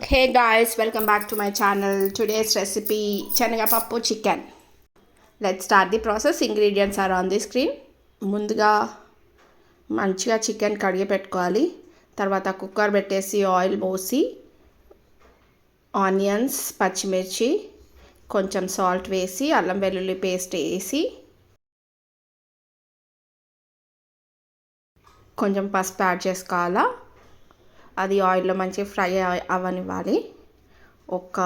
Hey guys, welcome back to my channel. Today's recipe శనగపప్పు chicken. Let's start the process. Ingredients are on the screen. ముందుగా మంచిగా chicken కడిగి పెట్టుకోవాలి. తర్వాత cooker పెట్టేసి ఆయిల్ పోసి ఆనియన్స్, పచ్చిమిర్చి, కొంచెం సాల్ట్ వేసి అల్లం వెల్లుల్లి పేస్ట్ వేసి కొంచెం పసుపు యాడ్ చేసుకోవాలా. అది ఆయిల్లో మంచిగా ఫ్రై అవ్వనివ్వాలి ఒక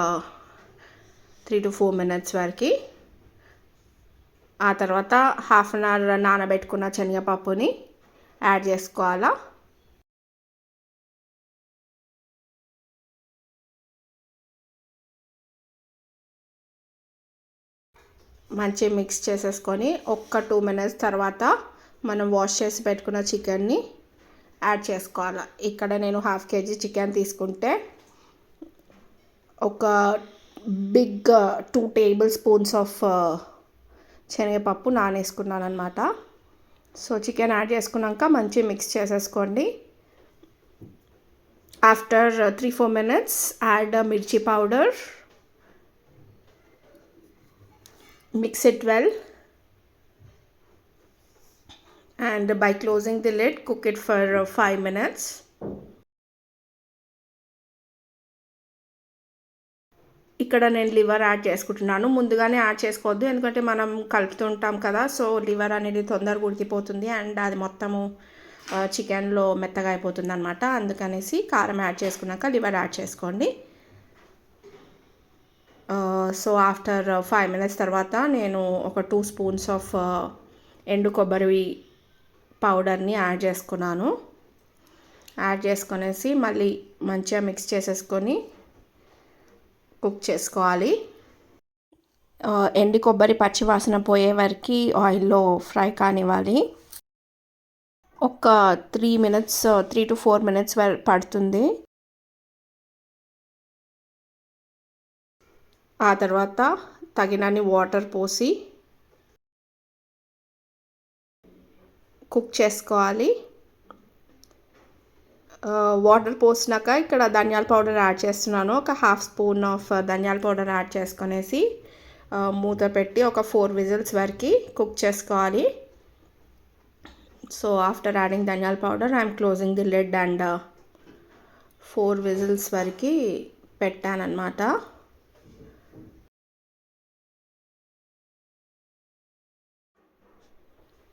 3 to 4 minutes వరకు. ఆ తర్వాత హాఫ్ అన్ అవర్ నానబెట్టుకున్న శనగపప్పుని యాడ్ చేసుకోవాలా. మంచిగా మిక్స్ చేసేసుకొని ఒక్క 2 minutes తర్వాత మనం వాష్ చేసి పెట్టుకున్న చికెన్ని యాడ్ చేసుకోవాలి. ఇక్కడ నేను 1/2 kg చికెన్ తీసుకుంటే ఒక బిగ్ 2 tablespoons ఆఫ్ శనగపప్పు నానేసుకున్నాను అనమాట. సో చికెన్ యాడ్ చేసుకున్నాక మంచిగా మిక్స్ చేసేసుకోండి. ఆఫ్టర్ 3-4 minutes యాడ్ మిర్చి powder, mix it well and by closing the lid cook it for 5 minutes. ఇక్కడ నేను లివర్ యాడ్ చేసుకుంటున్నాను. ముందుగానే యాడ్ చేసుకోవద్దు, ఎందుకంటే మనం కలుపుతుంటాం కదా. సో లివర్ అనేది తొందరగా ఉడికిపోతుంది అండ్ అది మొత్తము చికెన్లో మెత్తగా అయిపోతుంది అనమాట. అందుకనేసి కారం యాడ్ చేసుకున్నాక లివర్ యాడ్ చేసుకోండి. సో ఆఫ్టర్ 5 minutes తర్వాత నేను ఒక 2 spoons ఆఫ్ ఎండు కొబ్బరి పౌడర్ని యాడ్ చేసుకున్నాను. యాడ్ చేసుకొనేసి మళ్ళీ మంచిగా మిక్స్ చేసేసుకొని కుక్ చేసుకోవాలి. ఎండు కొబ్బరి పచ్చివాసన పోయే వరకు ఆయిల్లో ఫ్రై కానివ్వాలి. ఒక 3 to 4 minutes పడుతుంది. ఆ తర్వాత తగినన్ని వాటర్ పోసి కుక్ చేసుకోవాలి. వాటర్ పోసినాక ఇక్కడ ధనియాల పౌడర్ యాడ్ చేస్తున్నాను. ఒక 1/2 spoon ఆఫ్ ధనియాల పౌడర్ యాడ్ చేసుకొనేసి మూత పెట్టి ఒక 4 whistles వరకు కుక్ చేసుకోవాలి. సో ఆఫ్టర్ యాడింగ్ ధనియాల powder I'm closing the lid and 4 whistles వరకు పెట్టానన్నమాట.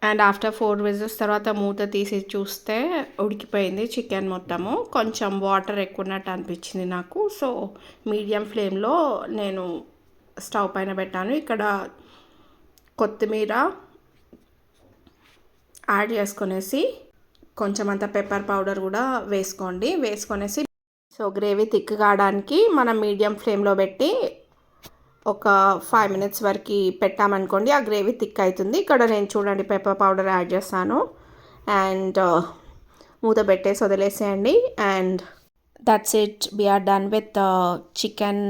అండ్ ఆఫ్టర్ 4 whistles తర్వాత మూత తీసి చూస్తే ఉడికిపోయింది చికెన్ మొత్తము. కొంచెం వాటర్ ఎక్కువ ఉన్నట్టు అనిపించింది నాకు. సో మీడియం ఫ్లేమ్లో నేను స్టవ్ పైన పెట్టాను. ఇక్కడ కొత్తిమీర యాడ్ చేసుకొనేసి కొంచెం అంత పెప్పర్ పౌడర్ కూడా వేసుకొనేసి సో గ్రేవీ థిక్ కావడానికి మనం మీడియం ఫ్లేమ్లో పెట్టి ఒక 5 minutes వరకు పెట్టామనుకోండి, ఆ గ్రేవీ థిక్ అవుతుంది. ఇక్కడ నేను చూడండి పెప్పర్ పౌడర్ యాడ్ చేస్తాను అండ్ మూత పెట్టేసి వదిలేసేయండి. And that's it, we're done with chicken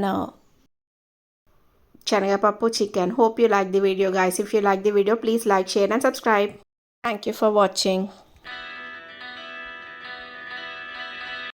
శనగపప్పు chicken. Hope you like the video guys. If you like the video, please like, share and subscribe. Thank you for watching.